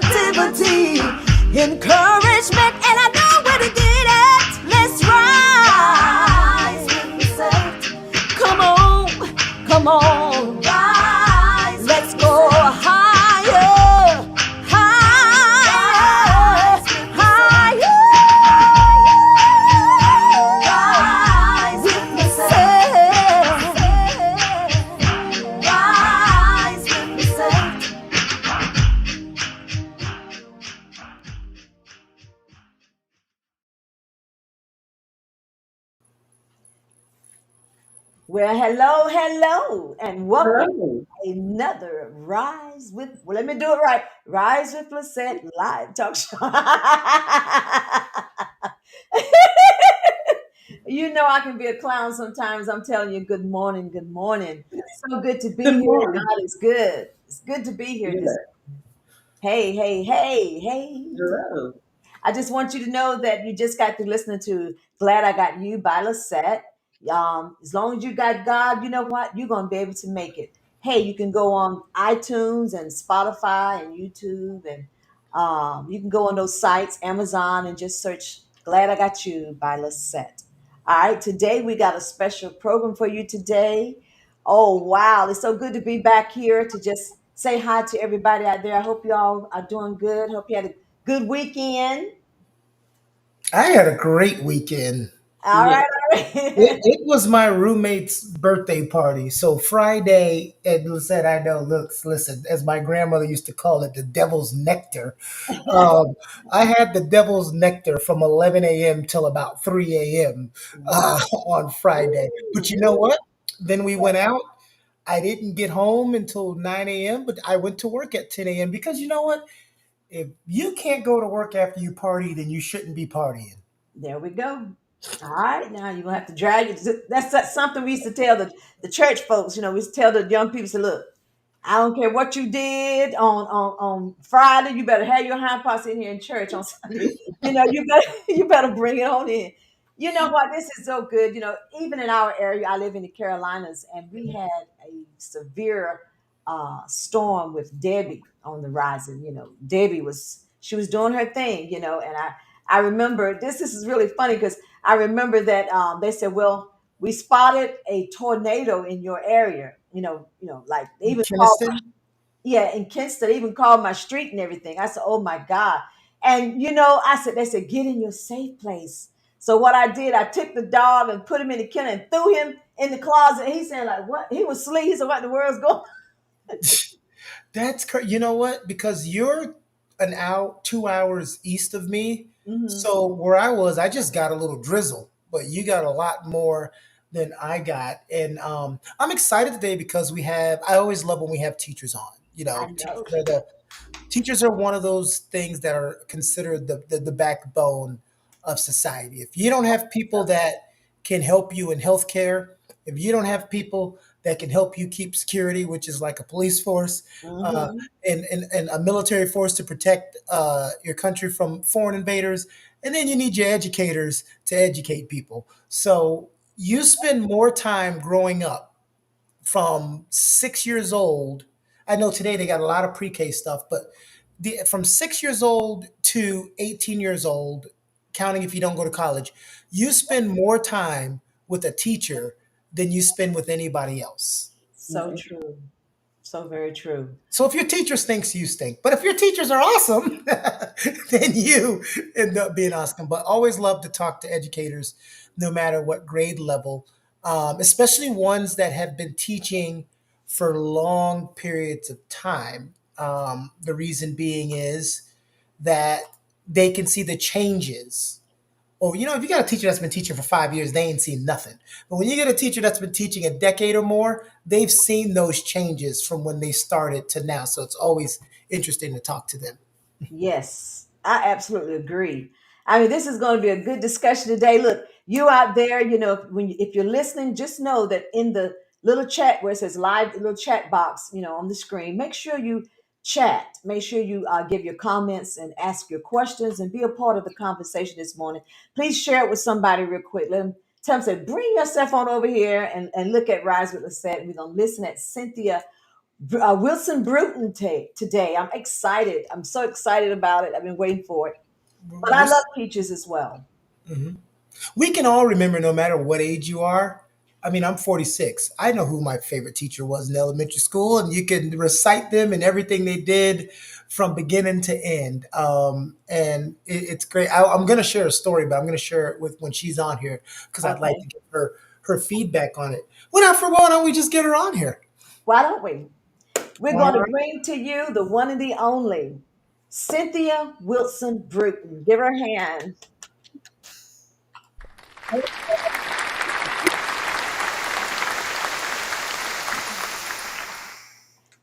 positivity, encouragement, and I know where to get it. Let's rise with the set. Come on, come on, rise. Let's go higher, higher, higher. Rise with the set. Rise with the set. Well, hello, hello, and welcome Hello. to another Rise with, well, let me do it right. Rise with Lisette live talk show. You know, I can be a clown sometimes. I'm telling you, good morning, good morning. So good to be Good here. morning. God is good. It's good to be here. Yeah. This, hey, hey, hey, hey. Hello. I just want you to know that you just got to listen to Glad I Got You by Lisette. As long as you got God, you know what? You're going to be able to make it. Hey, you can go on iTunes and Spotify and YouTube, and you can go on those sites, Amazon, and just search Glad I Got You by Lisette. All right, today we got a special program for you today. Oh, wow. It's so good to be back here to just say hi to everybody out there. I hope you all are doing good. Hope you had a good weekend. I had a great weekend. All Yeah. right, all right. It was my roommate's birthday party. So Friday, and said, I know, looks, listen, as my grandmother used to call it, the devil's nectar. Um, I had the devil's nectar from 11 a.m. till about 3 a.m. Wow. On Friday. But you know Ooh, what? Then we went out. I didn't get home until 9 a.m., but I went to work at 10 a.m. because you know what? If you can't go to work after you party, then you shouldn't be partying. there we go. All right, now you're gonna have to drag it. That's something we used to tell the church folks. You know, we used to tell the young people, say, look, I don't care what you did on Friday, you better have your hind parts in here in church on Sunday. You know, you better you better bring it on in. You know what? This is so good. You know, even in our area, I live in the Carolinas, and we had a severe storm with Debbie on the rising. You know, Debbie was she was doing her thing. You know, and I remember this is really funny because I remember that they said, well, we spotted a tornado in your area. Like they even called my, Kinston? yeah, in Kinston, they even called my street and everything. I said, oh my God. And I said, they said, get in your safe place. So what I did, I took the dog and put him in the kennel and threw him in the closet. And he said, like, what? He was asleep. He said, what in the world's going on? That's crazy. You know what? Because you're an hour, 2 hours east of me. Mhm. So where I was, I just got a little drizzle, but you got a lot more than I got. And I'm excited today because I always love when we have teachers on. I know. Teachers are one of those things that are considered the backbone of society. If you don't have people that can help you in healthcare, if you don't have people that can help you keep security, which is like a police force, uh, Hmm. and a military force to protect your country from foreign invaders, and then you need your educators to educate people. So you spend more time growing up from 6 years old. I know today they got a lot of pre-K stuff, but from 6 years old to 18 years old, counting if you don't go to college, you spend more time with a teacher than you spend with anybody else. So true. So very true. So if your teacher stinks, you stink. But if your teachers are awesome, then you end up being awesome. But always love to talk to educators, no matter what grade level, especially ones that have been teaching for long periods of time. The reason being is that they can see the changes. Or, if you got a teacher that's been teaching for 5 years, they ain't seen nothing. But when you get a teacher that's been teaching a decade or more, they've seen those changes from when they started to now. So it's always interesting to talk to them. Yes, I absolutely agree. I mean, this is going to be a good discussion today. Look, you out there, if you're listening, just know that in the little chat where it says live, the little chat box, on the screen, make sure you chat. Make sure you give your comments and ask your questions and be a part of the conversation this morning. Please share it with somebody real quick. Let them tell them, say, bring yourself on over here and look at Rise with Lisette. We're going to listen at Cynthia Wilson Bruton today. I'm excited. I'm so excited about it. I've been waiting for it. But I We're, love teachers as well. mhm. We can all remember, no matter what age you are. I mean, I'm 46. I know who my favorite teacher was in elementary school, and you can recite them and everything they did from beginning to end. And it's great. I'm going to share a story, but I'm going to share it with when she's on here because I'd like Okay. to get her feedback on it. Why don't we just get her on here? Why don't we? We're All going to right. bring to you the one and the only Cynthia Wilson Bruton. Give her a hand.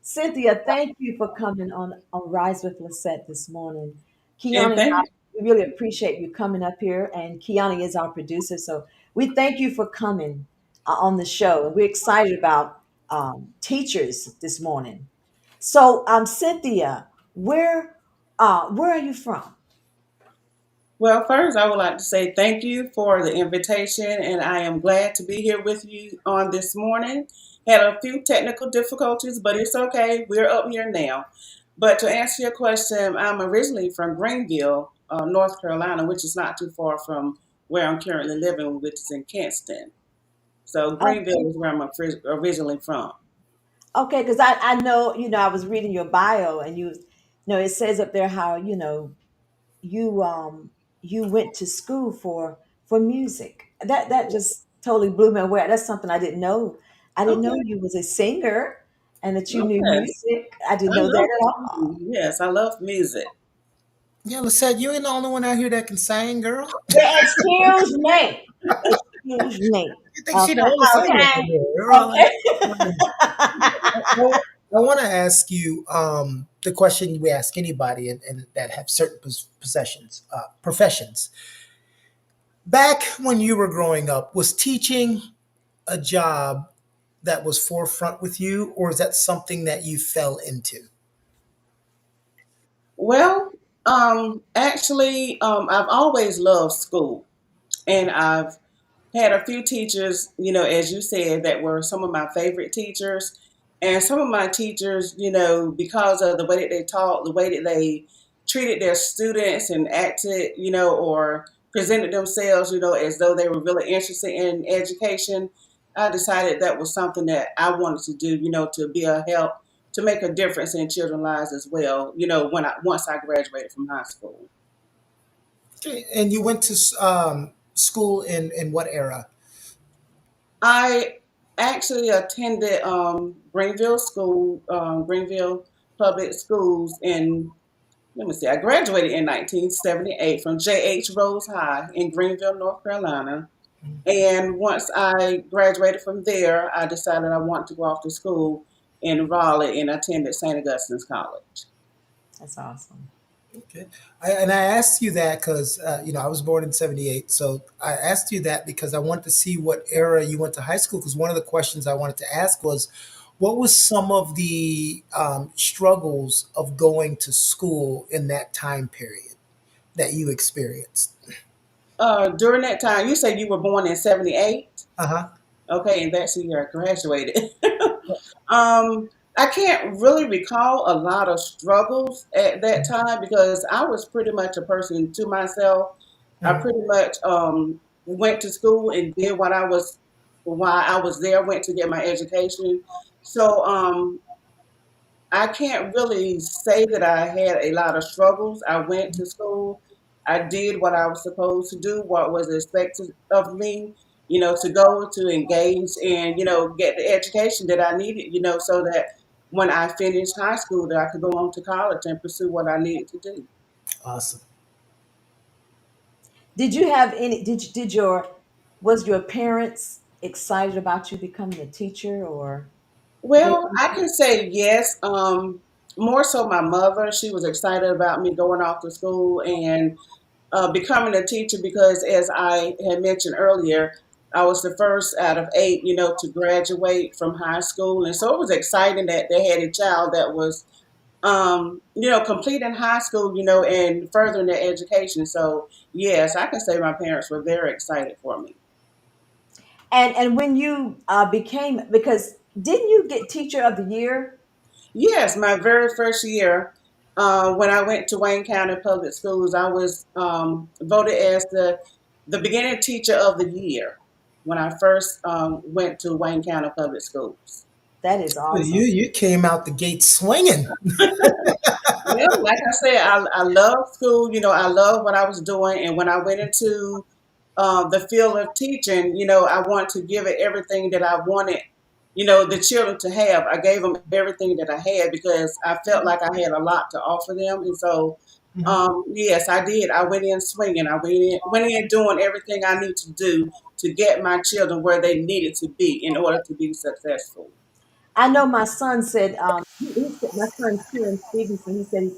Cynthia, thank you for coming on Rise with Lisette this morning. And Kiani and I, thank we really appreciate you coming up here, and Kiani is our producer, so we thank you for coming on the show. And we're excited about teachers this morning. So, Cynthia, where are you from? well, first, I would like to say thank you for the invitation, and I am glad to be here with you on this morning. Had a few technical difficulties, but it's okay. We're up here now. But to answer your question, I'm originally from Greenville, North Carolina, which is not too far from where I'm currently living, which is in Kinston. So Okay, Greenville is where I'm originally from. okay, because I know I was reading your bio, and it says up there how you you went to school for music. That just totally blew me away. That's something I didn't know. I didn't know Okay. you was a singer and that you knew Yes. music. I didn't I know love that at all. yes, I love music. Yeah, Lisette, you ain't the only one out here that can sing, girl. Yeah, excuse me. Excuse me. You think she the Okay. only singer out Okay. here? You're all like, Okay. I want to ask you the question we ask anybody and that have certain professions. Back when you were growing up, was teaching a job that was forefront with you, or is that something that you fell into? Well, actually, I've always loved school, and I've had a few teachers, as you said, that were some of my favorite teachers. And some of my teachers, because of the way that they taught, the way that they treated their students and acted, or presented themselves, as though they were really interested in education, I decided that was something that I wanted to do, to be a help, to make a difference in children's lives as well, once I graduated from high school. Okay, and you went to school in what era? I actually attended Greenville School, Greenville Public Schools in, let me see, I graduated in 1978 from J.H. Rose High in Greenville, North Carolina. And once I graduated from there, I decided I wanted to go off to school in Raleigh and attended St. Augustine's College. That's awesome. Okay. And I asked you that because, I was born in 78. So I asked you that because I wanted to see what era you went to high school. Because one of the questions I wanted to ask was, what was some of the struggles of going to school in that time period that you experienced? During that time, you said you were born in 78? Uh huh. Okay, and that's the year I graduated. I can't really recall a lot of struggles at that time because I was pretty much a person to myself. I Hmm. pretty much went to school and did what I was while I was there, went to get my education. So I can't really say that I had a lot of struggles. I went to school. I did what I was supposed to do, what was expected of me, to go to engage and, get the education that I needed, so that when I finished high school, that I could go on to college and pursue what I needed to do. Awesome. Did you have any? Did your was your parents excited about you becoming a teacher, or did Well, I can say yes. More so my mother, she was excited about me going off to school and becoming a teacher because, as I had mentioned earlier, I was the first out of eight, to graduate from high school. And so it was exciting that they had a child that was, completing high school, and furthering their education. So, yes, I can say my parents were very excited for me. and when you became, because didn't you get teacher of the year? Yes, my very first year, when I went to Wayne County Public Schools, I was voted as the beginning teacher of the year when I first went to Wayne County Public Schools. That is You awesome. you came out the gate swinging. Well, like I said, I love school. I love what I was doing, and when I went into the field of teaching, I wanted to give it everything that I wanted, the children to have. I gave them everything that I had because I felt like I had a lot to offer them, and so Mhm. yes, I did. I went in swinging. I went in doing everything I need to do to get my children where they needed to be in order to be successful. I know my son said, he said my son Kieran Stevenson, he said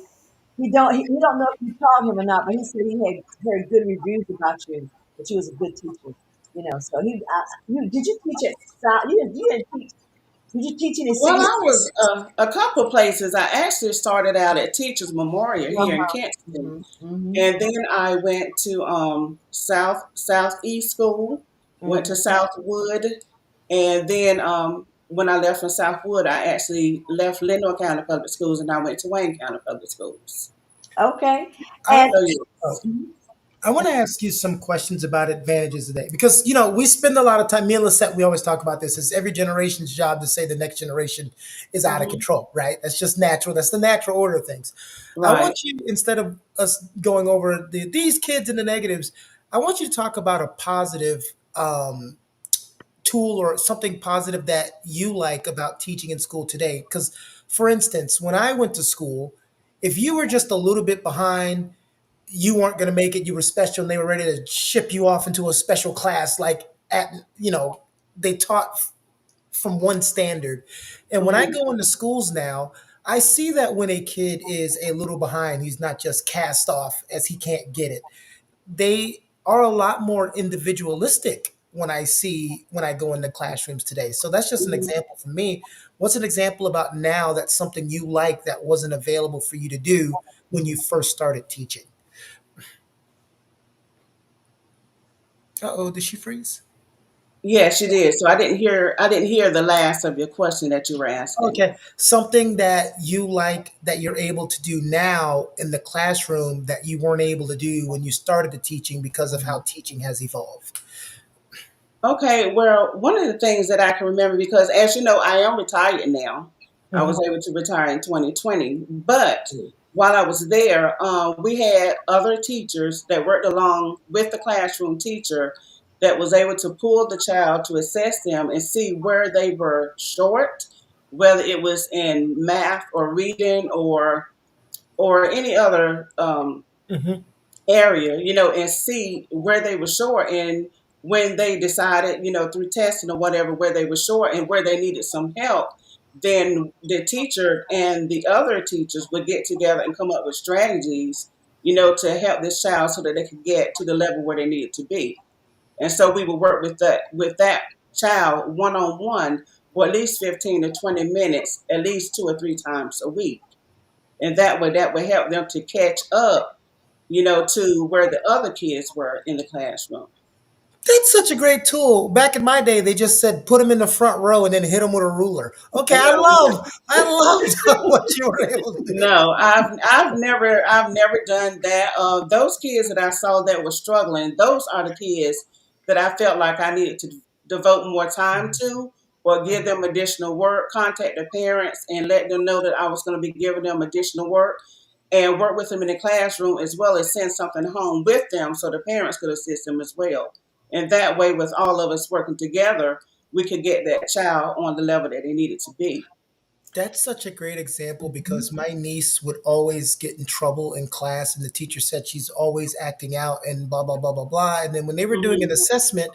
he don't know if you taught him or not, but he said he had heard good reviews about you, that you was a good teacher. So did you teach at South? You didn't teach. Did you teach in the Well, city? I was a couple places. I actually started out at Teachers Memorial here in Kinston, Mm-hmm. and then I went to Southeast School, went to Hmm. Southwood, and then when I left from Southwood, I actually left Lennox County Public Schools and I went to Wayne County Public Schools. Okay, I, and So yes. I want to ask you some questions about advantages today because we spend a lot of time. Me and Lisette, we always talk about this. It's every generation's job to say the next generation is out of Mhm. control, right? That's just natural. That's the natural order of things. I Right. want you, instead of us going over these kids and the negatives, I want you to talk about a positive tool or something positive that you like about teaching in school today. Because, for instance, when I went to school, if you were just a little bit behind, you weren't going to make it, you were special, and they were ready to ship you off into a special class, like they taught from one standard. And when I Mhm. go into schools now, I see that when a kid is a little behind, he's not just cast off as he can't get it. They are a lot more individualistic when I go into classrooms today. So that's just an Mhm. example for me. What's an example about now that's something you like that wasn't available for you to do when you first started teaching? Uh-oh, did she freeze? Yes, you did. So I didn't hear the last of your question that you were asking. Okay. Something that you like that you're able to do now in the classroom that you weren't able to do when you started the teaching because of how teaching has evolved. Okay, well, one of the things that I can remember, because as you know, I am retired now. I Mhm. was able to retire in 2020. But while I was there, we had other teachers that worked along with the classroom teacher that was able to pull the child to assess them and see where they were short, whether it was in math or reading or any other Mhm. area, and see where they were short. And when they decided, through testing or whatever, where they were short and where they needed some help, then the teacher and the other teachers would get together and come up with strategies, to help this child so that they could get to the level where they needed to be. And so we would work with that child one on one for at least 15 to 20 minutes, at least 2 or 3 times a week. And that would help them to catch up, to where the other kids were in the classroom. That's such a great tool. Back in my day, they just said put them in the front row and then hit them with a ruler. Okay, No, I loved what you were able to do. no, I've never done that. Those kids that I saw that were struggling, those are the kids that I felt like I needed to devote more time to, or give them additional work, contact their parents, and let them know that I was going to be giving them additional work, and work with them in the classroom as well as send something home with them so the parents could assist them as well. And that way, with all of us working together, we could get that child on the level that they needed to be. That's such a great example Mhm. because my niece would always get in trouble in class, and the teacher said she's always acting out and blah blah blah blah blah. And then when they were doing an Hmm. assessment,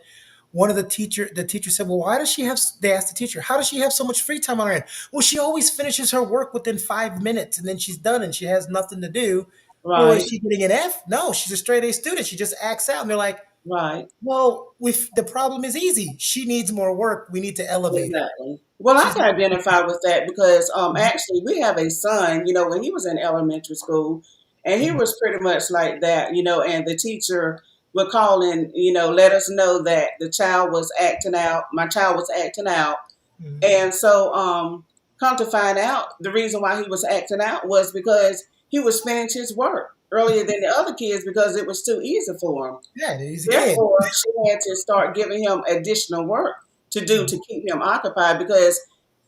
one of the teacher said, "Well, why does she have?" They asked the teacher, "How does she have so much free time on her hand?" Well, she always finishes her work within 5 minutes, and then she's done, and she has nothing to do. Well, is Right, she getting an F? No, she's a straight A student. She just acts out, and they're like, right. "Well, with the problem is easy. She needs more work. We need to elevate her. Exactly. Well, I She's." can identify with that because actually we have a son, when he was in elementary school, and he was pretty much like that, and the teacher would call in, let us know that the child was acting out, my child was acting out. Mhm. And so come to find out, the reason why he was acting out was because he was finishing his work earlier than the other kids because it was too easy for him. Yeah, he's a kid. Therefore, she had to start giving him additional work to do to keep him occupied because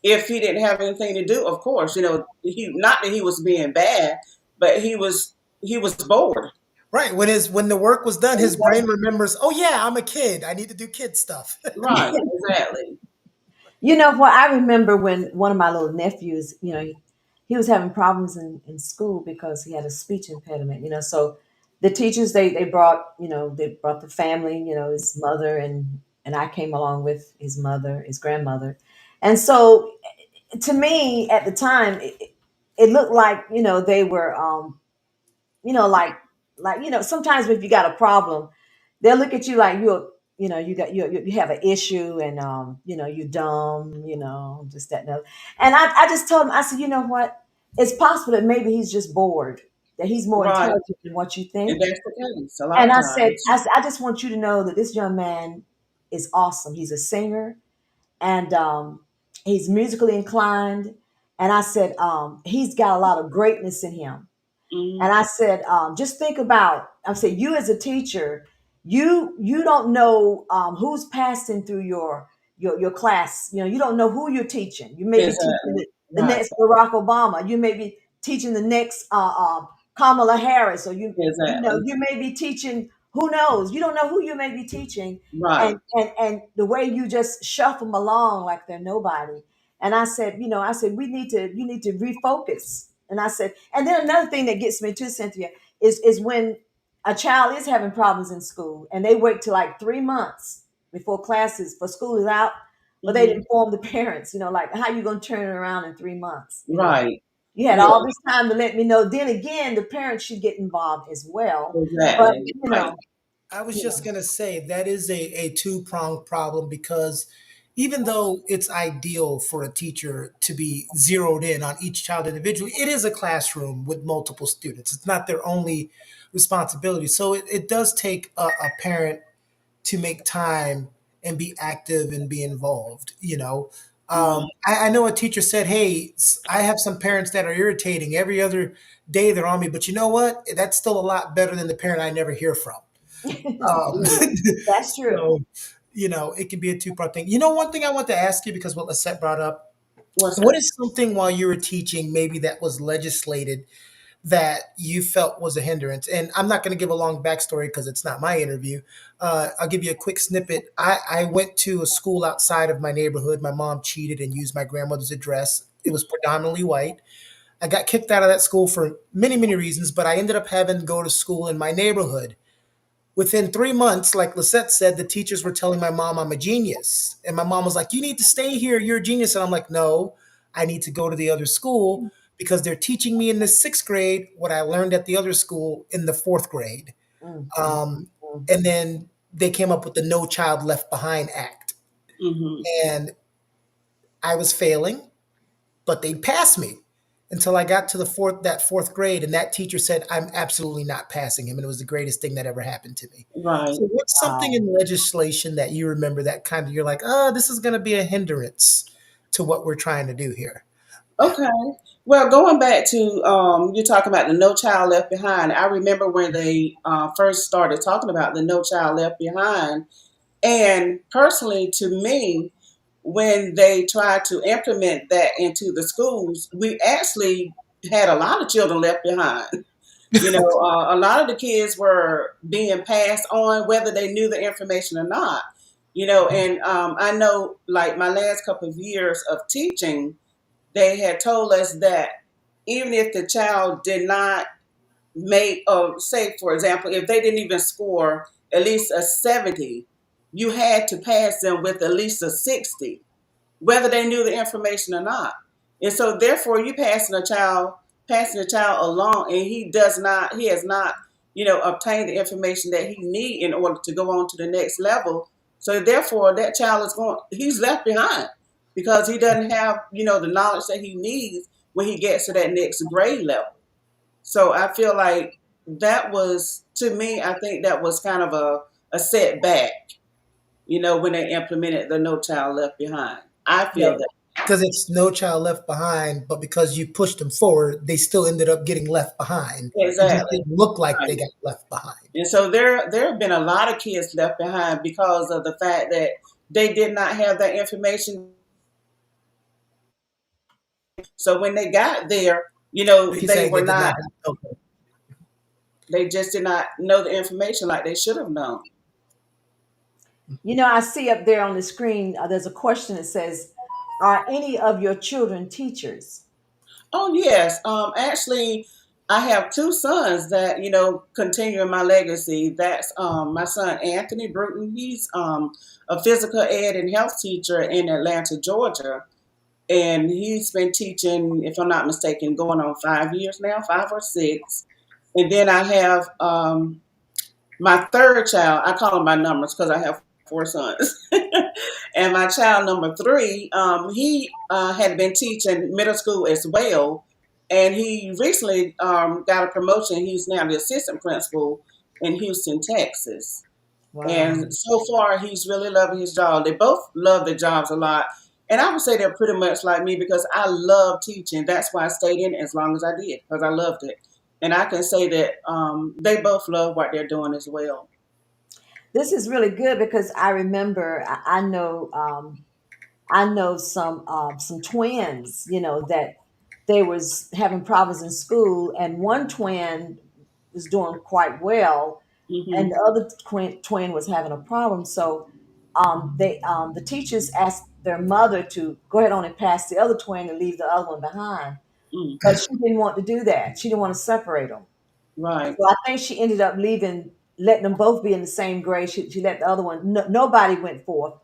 if he didn't have anything to do, of course, he not that he was being bad, but he was bored. Right. When the work was done, his brain remembers, oh yeah, I'm a kid. I need to do kid stuff. Right, exactly. You know what? I remember when one of my little nephews, he was having problems in school because he had a speech impediment. So the teachers they brought, they brought the family, his mother and I came along with his mother, his grandmother, and so to me at the time it looked like they were like sometimes if you got a problem they'll look at you like you have an issue and you're dumb, just that and the other. And I just told him, I said, you know what, it's possible that maybe he's just bored, that he's more Right. intelligent than what you And think. that's the case a lot And of I said, times. I just want you to know that this young man is awesome. He's a singer, and he's musically inclined. And I said, he's got a lot of greatness in him. Hmm. And I said, just think about, I said, you as a teacher, you don't know who's passing through your class. You don't know who you're teaching. You may be teaching Exactly. the Right. next Barack Obama. You may be teaching the next Kamala Harris, or Exactly. you may be teaching. Who knows? You don't know who you may be teaching, Right. and the way you just shuffle them along like they're nobody. And I said, you need to refocus. And I said, and then another thing that gets me too, Cynthia, is when a child is having problems in school and they wait till like 3 months before classes for school is out, but they Hmm. didn't inform the parents, like how you gonna turn it around in 3 months? Right. You had Yeah. all this time to let me know. Then again, the parents should get involved as well. But Exactly. Right. I was you just know, going to say that is a two-pronged problem because even though it's ideal for a teacher to be zeroed in on each child individually, it is a classroom with multiple students. It's not their only responsibility. So it does take a parent to make time and be active and be involved, Right. I know a teacher said, hey, I have some parents that are irritating. Every other day they're on me, but you know what? That's still a lot better than the parent I never hear from. Um, Mm. that's true. so, it can be a two-part thing. One thing I want to ask you, because what Lisette brought up, What's what that? is something while you were teaching maybe that was legislated that you felt was a hindrance? And I'm not going to give a long backstory because it's not my interview. I'll give you a quick snippet. I went to a school outside of my neighborhood. My mom cheated and used my grandmother's address. It was predominantly white. I got kicked out of that school for many, many reasons, but I ended up having to go to school in my neighborhood. Within 3 months, like Lisette said, the teachers were telling my mom I'm a genius. And my mom was like, you need to stay here. You're a genius. And I'm like, no, I need to go to the other school because they're teaching me in the sixth grade what I learned at the other school in the fourth grade. Mm, mm, Um, mm. and then they came up with the No Child Left Behind Act. Hmm. And I was failing, but they'd pass me until I got to that fourth grade, and that teacher said I'm absolutely not passing him, and it was the greatest thing that ever happened to me. Right. So, what's something Wow. in legislation that you remember that kind of you're like, oh, this is going to be a hindrance to what we're trying to do here? Okay. Well, going back to you talk about the No Child Left Behind. I remember when they first started talking about the No Child Left Behind, and personally, to me, when they tried to implement that into the schools, we actually had a lot of children left behind. A lot of the kids were being passed on, whether they knew the information or not. And I know, like my last couple of years of teaching, they had told us that even if the child did not make, say, for example, if they didn't even score at least a 70, you had to pass them with at least a 60, whether they knew the information or not. And so therefore you passing a child along, and he has not, obtained the information that he need in order to go on to the next level. So therefore that child he's left behind because he doesn't have, the knowledge that he needs when he gets to that next grade level. So I feel like that was, to me, I think that was kind of a setback, when they implemented the No Child Left Behind. I Yeah. feel that. because it's No Child Left Behind, but because you pushed them forward, they still ended up getting left behind. It just Exactly. didn't look like they Right. got left behind. And so there have been a lot of kids left behind because of the fact that they did not have that information. So when they got there, He's they saying were they did not not, have. Okay. they just did not know the information like they should have known. I see up there on the screen, there's a question that says, "Are any of your children teachers?" Oh yes, actually, I have two sons that continue my legacy. That's my son Anthony Bruton. He's a physical ed and health teacher in Atlanta, Georgia, and he's been teaching, if I'm not mistaken, going on 5 years now, 5 or 6. And then I have my third child. I call them my numbers because I have four sons. And my child number three, he had been teaching middle school as well. And he recently got a promotion. He's now the assistant principal in Houston, Texas. Wow. And so far, he's really loving his job. They both love their jobs a lot. And I would say they're pretty much like me because I love teaching. That's why I stayed in as long as I did because I loved it. And I can say that they both love what they're doing as well. This is really good because I remember I know some twins, that they was having problems in school, and one twin was doing quite well, and Hmm. the other twin was having a problem. So the teachers asked their mother to go ahead on and pass the other twin and leave the other one behind, Mm, but she didn't want to do that. She didn't want to separate them. right, So I think she ended up letting them both be in the same grade. She let the other one. No, nobody went forth.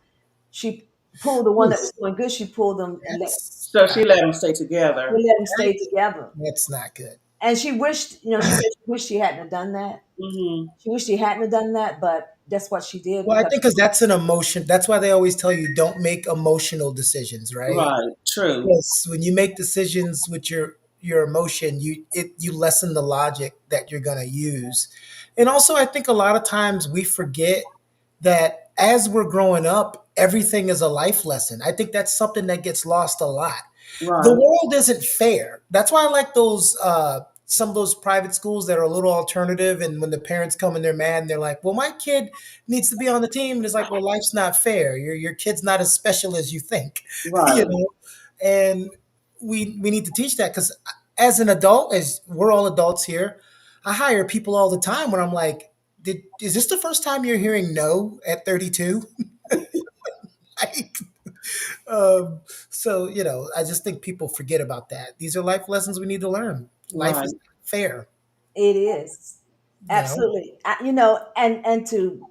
She pulled the one that was Oof, doing good. She pulled them and that's so not she let them stay together. let them stay together. that's not good. And she wished, she said she wished she hadn't have done that. Hmm. She wished she hadn't have done that, but that's what she did Well, I because think because that's an emotion. That's why they always tell you don't make emotional decisions, right? Right, true. Yes, when you make decisions with your emotion, you lessen the logic that you're going to use. And also, I think a lot of times we forget that as we're growing up, everything is a life lesson. I think that's something that gets lost a lot. The Right, world isn't fair. That's why I like those some of those private schools that are a little alternative. And when the parents come and they're mad, and they're like, "Well, my kid needs to be on the team," and it's like, "Well, life's not fair. Your kid's not as special as you think," you right, know. And we need to teach that because as an adult, as we're all adults here, I hire people all the time when I'm like, is this the first time you're hearing no at 32?" Like, um, so I just think people forget about that. These are life lessons we need to learn. Life right. is not fair, it is you know. absolutely. And to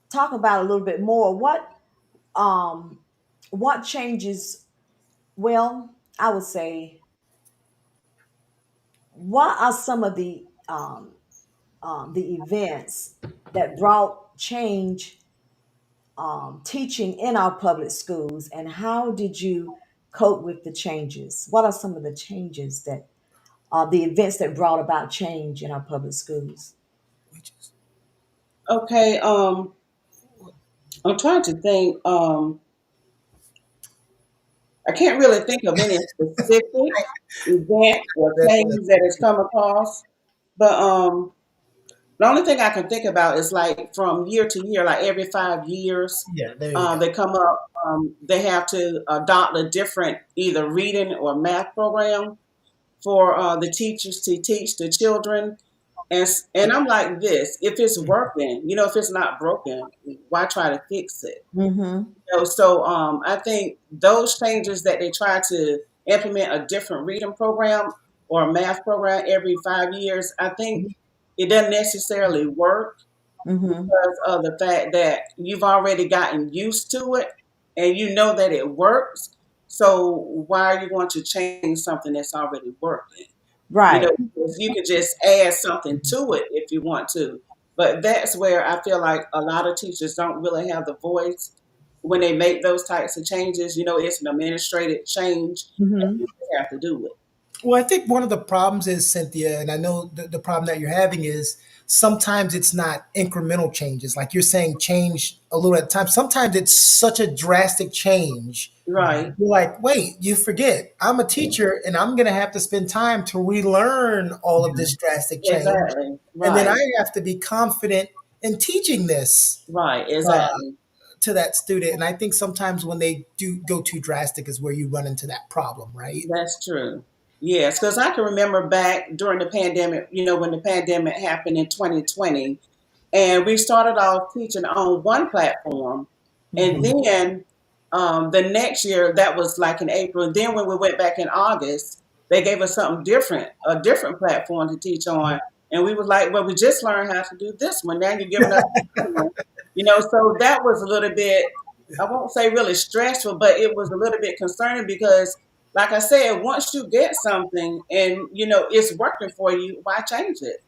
talk about a little bit more, um what changes? Well, I would say, what are some of the events that brought change, teaching in our public schools, and how did you cope with the changes? What are some of the changes that the events that brought about change in our public schools? We just, Okay, I'm trying to think. I can't really think of any specific I, event or that's- change that has come across, but the only thing I can think about is like from year to year, like every 5 years, yeah, there you go. they come up. They have to adopt a different either reading or math program for the teachers to teach the children. And I'm like this: if it's working, if it's not broken, why try to fix it? Mm-hmm. So I think those changes that they try to implement a different reading program or a math program every 5 years, I think it doesn't necessarily work Mm-hmm. because of the fact that you've already gotten used to it and you know that it works. So why are you going to change something that's already working? You know, Right. because you can just add something to it if you want to. But that's where I feel like a lot of teachers don't really have the voice when they make those types of changes. It's an administrative change and Mm-hmm. you just have to do it. Well, I think one of the problems is, Cynthia, and I know the problem that you're having is sometimes it's not incremental changes. Like you're saying, change a little at a time. Sometimes it's such a drastic change. Right. You're like, wait, you forget, I'm a teacher and I'm going to have to spend time to relearn all of this drastic change. Exactly. And then Right. I have to be confident in teaching this Right. uh, Exactly. to that student. And I think sometimes when they do go too drastic is where you run into that problem, right? That's true. Yes, because I can remember back during the pandemic, when the pandemic happened in 2020, and we started off teaching on one platform. And Mhm. then the next year, that was like in April. And then when we went back in August, they gave us something different, a different platform to teach on. And we was like, well, we just learned how to do this one. Now you're giving us another one. So that was a little bit, I won't say really stressful, but it was a little bit concerning because, like I said, once you get something and, it's working for you, why change it?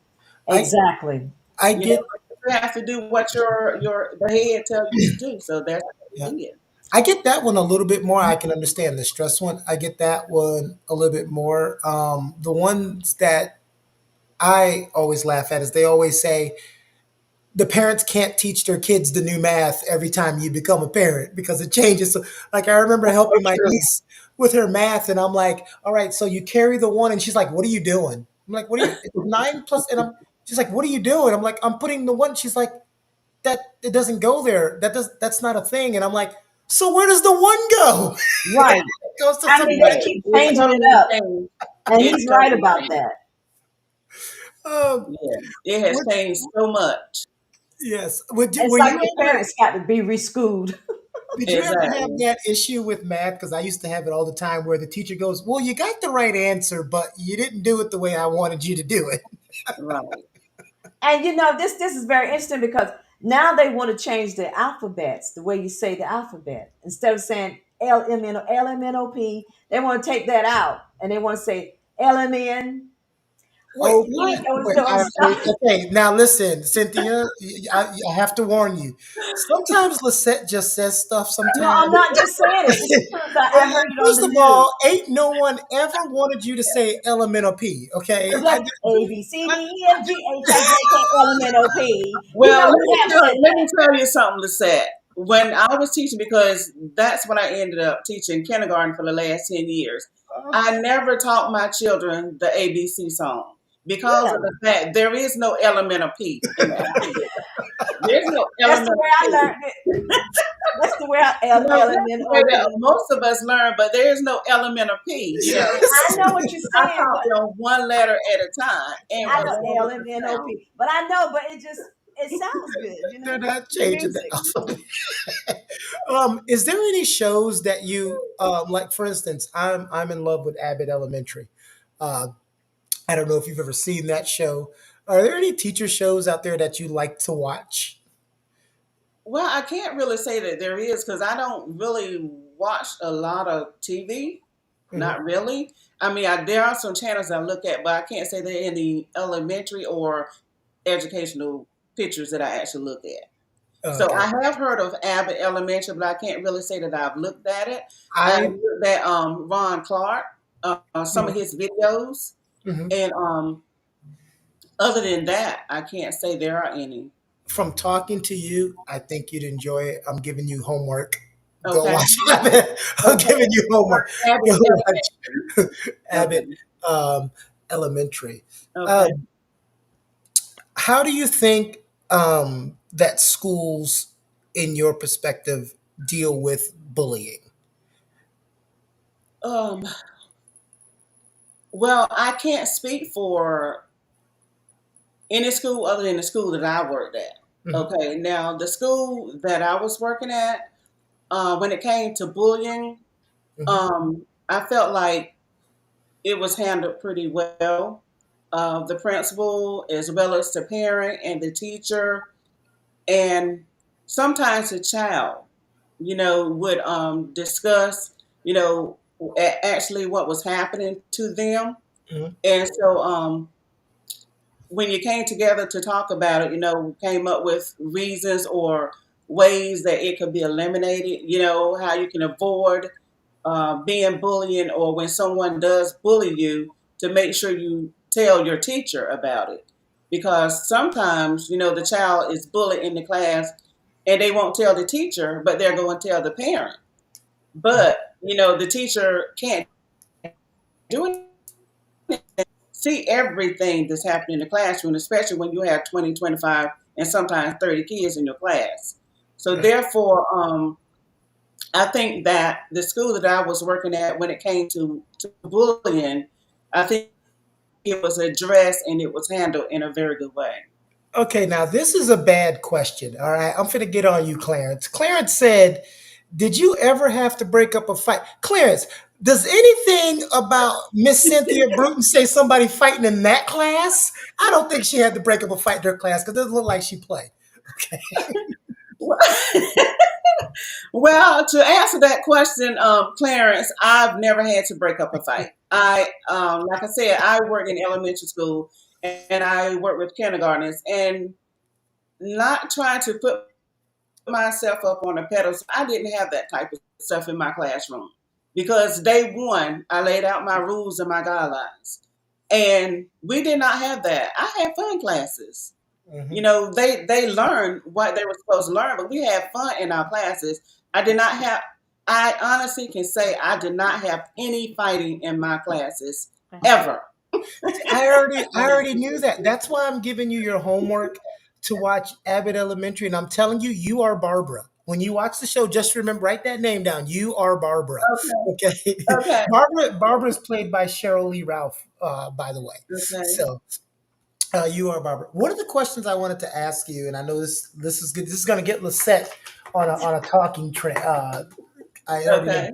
I Exactly. I You know, get you have to do what the head tells you to do. So that's what yeah. we did. I get that one a little bit more. I can understand the stress one. I get that one a little bit more. The ones that I always laugh at is they always say the parents can't teach their kids the new math every time you become a parent because it changes. So, like I remember That's so helping my true. niece with her math, and I'm like, "All right, so you carry the one," and she's like, "What are you doing?" I'm like, "What are you? It's nine plus," and she's like, "What are you doing?" I'm like, "I'm putting the one." She's like, "That it doesn't go there. That's not a thing." And I'm like, "So where does the one go?" Right. It goes to I mean, somebody. they Right. keep It's changing it totally up, changed. and It's he's right totally about changed. that. Um, Yeah. It has what, changed so much. yes. It's Were like you the ever? parents got to be reschooled. Did you ever have Exactly. that issue with math? Because I used to have it all the time where the teacher goes, "Well, you got the right answer, but you didn't do it the way I wanted you to do it." Right. And this is very interesting because now they want to change the alphabets, the way you say the alphabet. Instead of saying LMNOP, they want to take that out and they want to say LMNOP. Wait, what? Wait, okay, now listen, Cynthia, I have to warn you. Sometimes Lisette just says stuff No, sometimes. I'm not just saying it. This is true. I heard it on First the of news. all, ain't no one ever wanted you to say elemental P, okay? It's like A B C D E F G H I J K L M N O P. Well, We have said let that. me tell you something, Lisette. When I was teaching, because that's when I ended up teaching kindergarten for the last 10 years, I never taught my children the ABC song because of Really? the fact there is no elemental P in the alphabet. There's no That's the elemental way I P. learned it. That's the way I L That's L M N the way O that P. most of us learn, but there is no elemental P. I know what you're I saying, taught but them one letter at a time and I know along L with M the N O sound. P. But I know, but it sounds good, They're not the changing the music. alphabet. Is there any shows that you like? For instance, I'm in love with Abbott Elementary. Uh, I don't know if you've ever seen that show. Are there any teacher shows out there that you like to watch? Well, I can't really say that there is because I don't really watch a lot of TV. Mhm. Not really. I mean, there are some channels I look at, but I can't say they're in the elementary or educational pictures that I actually look at. So Okay, I have heard of Abbott Elementary, but I can't really say that I've looked at it. I I looked at Ron Clark, some of mhm, his videos, mhm. and other than that, I can't say there are any. From talking to you, I think you'd enjoy it. I'm giving you homework. Go Okay, watch Abbott. I'm okay. giving you homework. Abbott Go Elementary. watch Abbott Okay, um, Elementary. okay. Um, how do you think that schools, in your perspective, deal with bullying? Um, well, I can't speak for any school other than the school that I worked at. Mhm, Okay, now the school that I was working at, when it came to bullying, mhm, I felt like it was handled pretty well. The principal, as well as the parent and the teacher, and sometimes the child, would discuss, actually what was happening to them. mhm. And so when you came together to talk about it, we came up with reasons or ways that it could be eliminated, how you can avoid being bullying or when someone does bully you to make sure you tell your teacher about it. because sometimes, the child is bullied in the class and they won't tell the teacher, but they're going to tell the parent. But, the teacher can't do it, see everything that's happening in the classroom, especially when you have 20, 25, and sometimes 30 kids in your class. So Right. therefore, I think that the school that I was working at, when it came to bullying, I think it was addressed and it was handled in a very good way. Okay, now this is a bad question. All right, I'm finna get on you, Clarence. Clarence said, "Did you ever have to break up a fight?" Clarence, does anything about Miss Cynthia Bruton say somebody fighting in that class? I don't think she had to break up a fight in her class because it doesn't look like she played. Okay. Well, to answer that question, Clarence, I've never had to break up a fight. Like I said, I work in elementary school and I work with kindergartners, and not trying to put myself up on a pedestal. I didn't have that type of stuff in my classroom because day one, I laid out my rules and my guidelines, and we did not have that. I had fun classes. Mhm. They learned what they were supposed to learn, but we had fun in our classes. I did not have. I honestly can say I did not have any fighting in my classes ever. I already knew that. That's why I'm giving you your homework to watch Abbott Elementary, and I'm telling you, you are Barbara. When you watch the show, just remember, write that name down. You are Barbara. Okay. Okay. Okay. Barbara is played by Cheryl Lee Ralph, by the way. Okay. So you are Barbara. One of the questions I wanted to ask you, and I know this is good. This is going to get Lisette on a talking train. I already know. Okay.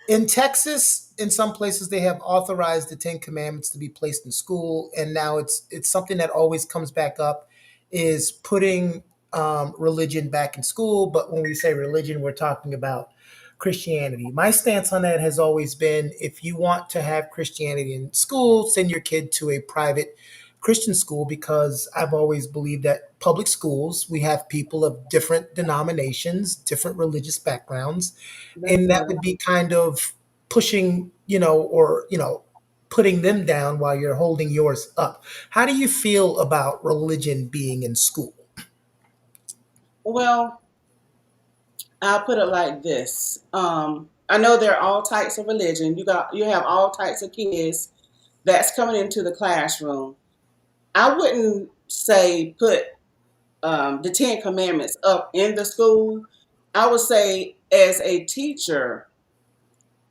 In Texas, in some places, they have authorized the Ten Commandments to be placed in school, and now it's something that always comes back up is putting religion back in school. But when we say religion, we're talking about Christianity. My stance on that has always been: if you want to have Christianity in school, send your kid to a private Christian school, because I've always believed that public schools, we have people of different denominations, different religious backgrounds, That's and that right. would be kind of pushing, or putting them down while you're holding yours up. How do you feel about religion being in school? Well, I'll put it like this. I know there are all types of religion. You have all types of kids that's coming into the classroom. I wouldn't say put the Ten Commandments up in the school. I would say, as a teacher,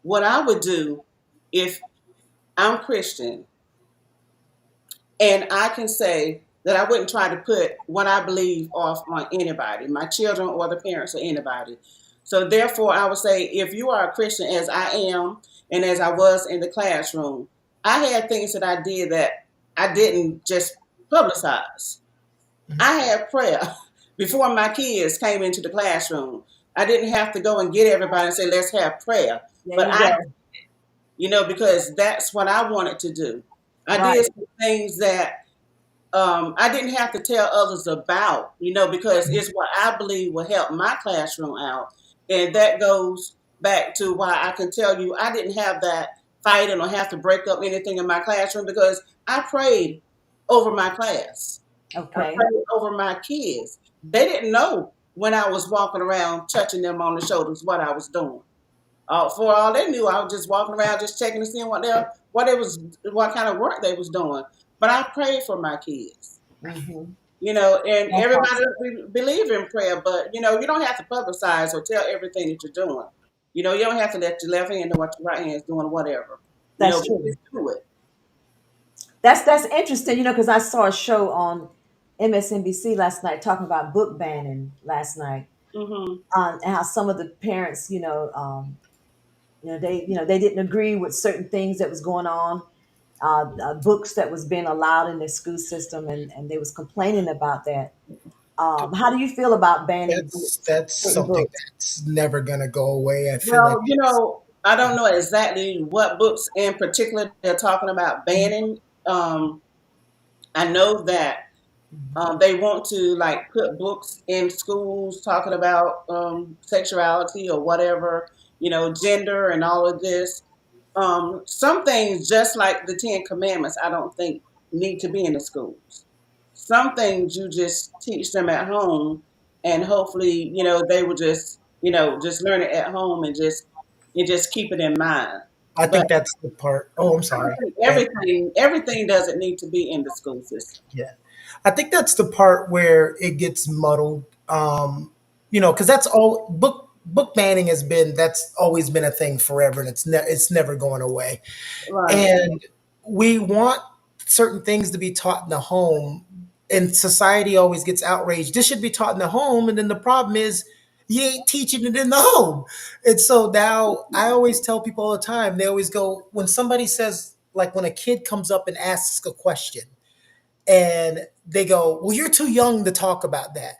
what I would do if I'm Christian, and I can say that I wouldn't try to put what I believe off on anybody, my children or the parents or anybody. So therefore, I would say, if you are a Christian, as I am, and as I was in the classroom, I had things that I did that I didn't just publicize. I had prayer before my kids came into the classroom. I didn't have to go and get everybody and say, let's have prayer. There But you go. because that's what I wanted to do. I Right. did some things that I didn't have to tell others about, because it's what I believe will help my classroom out. And that goes back to why I can tell you I didn't have that fighting or have to break up anything in my classroom, because I prayed over my class. I Okay. prayed over my kids. They didn't know when I was walking around touching them on the shoulders what I was doing. For all they knew, I was just walking around, just checking to see what kind of work they was doing. But I prayed for my kids, Hmm. and That's everybody awesome. believe in prayer, but you don't have to publicize or tell everything that you're doing. You don't have to let your left hand know what your right hand is doing, whatever. That's But true. just do it. That's interesting, because I saw a show on MSNBC last night talking about book banning last night, Hmm. and how some of the parents, they didn't agree with certain things that was going on, books that was being allowed in the school system, and they was complaining about that. How do you feel about banning That's certain something books? that's never gonna go away. I feel like Well, I don't know exactly what books in particular they're talking about banning. Um, I know that they want to like put books in schools talking about sexuality or whatever, gender and all of this. Some things, just like the Ten Commandments, I don't think need to be in the schools. some things you just teach them at home, and hopefully, they will just, just learn it at home and just keep it in mind. I But think that's the part. Oh, I'm I sorry. think Go ahead. everything doesn't need to be in the school system. Yeah, I think that's the part where it gets muddled. Because that's all book banning has been. That's always been a thing forever, and it's never going away. Right. And we want certain things to be taught in the home, and society always gets outraged. This should be taught in the home, and then the problem is you ain't teaching it in the home. And so now I always tell people all the time, they always go, when somebody says, like when a kid comes up and asks a question and they go, well, you're too young to talk about that.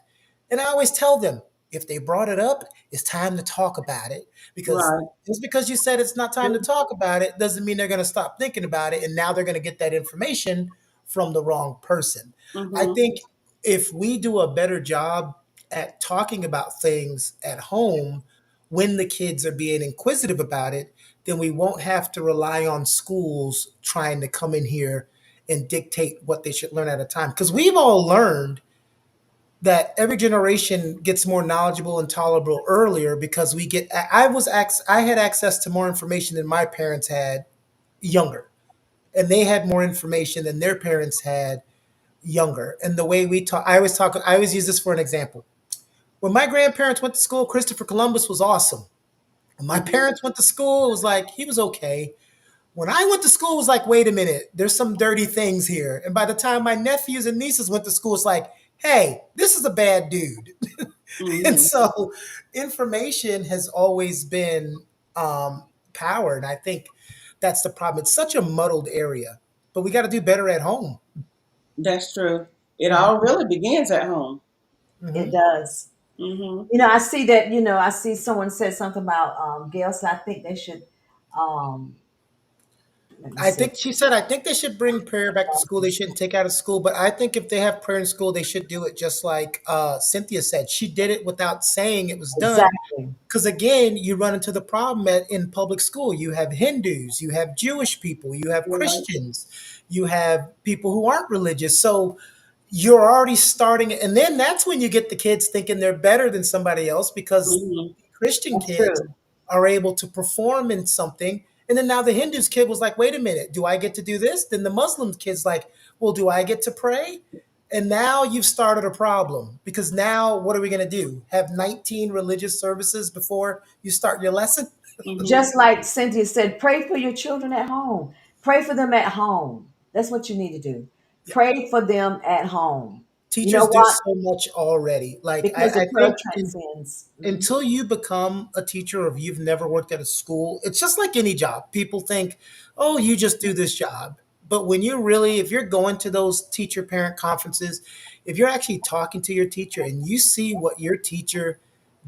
And I always tell them, if they brought it up, it's time to talk about it. Because Right. just because you said it's not time to talk about it doesn't mean they're going to stop thinking about it. And now they're going to get that information from the wrong person. I Mm-hmm. think if we do a better job at talking about things at home when the kids are being inquisitive about it, then we won't have to rely on schools trying to come in here and dictate what they should learn at a time. Because we've all learned that every generation gets more knowledgeable and tolerable earlier because I had access to more information than my parents had younger, and they had more information than their parents had younger. And the way we talk, I always use this for an example. When my grandparents went to school, Christopher Columbus was awesome. When my Mm-hmm. parents went to school, it was like he was okay. When I went to school, it was like, wait a minute, there's some dirty things here. And by the time my nephews and nieces went to school, it's like, hey, this is a bad dude. And Mm-hmm. so information has always been power. And I think that's the problem. It's such a muddled area, but we got to do better at home. That's true. It Mhm. all really begins at home. It Mhm. does. Mm-hmm. I see that, I see someone said something about Gail said I think they should um let me I see. think she said, I think they should bring prayer back to school. They shouldn't take out of school. But I think if they have prayer in school, they should do it just like Cynthia said. She did it without saying it was done. Exactly. Because again, you run into the problem in public school. You have Hindus, you have Jewish people, you have Right. Christians, you have people who aren't religious. So you're already starting, and then that's when you get the kids thinking they're better than somebody else because Mm-hmm. Christian That's kids true. are able to perform in something. And then now the Hindus kid was like, wait a minute, do I get to do this? Then the Muslim kid's like, well, do I get to pray? And now you've started a problem because now what are we going to do? Have 19 religious services before you start your lesson? Mm-hmm. Just like Cynthia said, pray for your children at home. Pray for them at home. That's what you need to do. Yeah. Pray for them at home. You know Teachers do what? so much already. Like, Because the I prayer think transcends. Mhm. until you become a teacher or if you've never worked at a school, it's just like any job. People think, oh, you just do this job. But when you really, if you're going to those teacher parent conferences, if you're actually talking to your teacher and you see what your teacher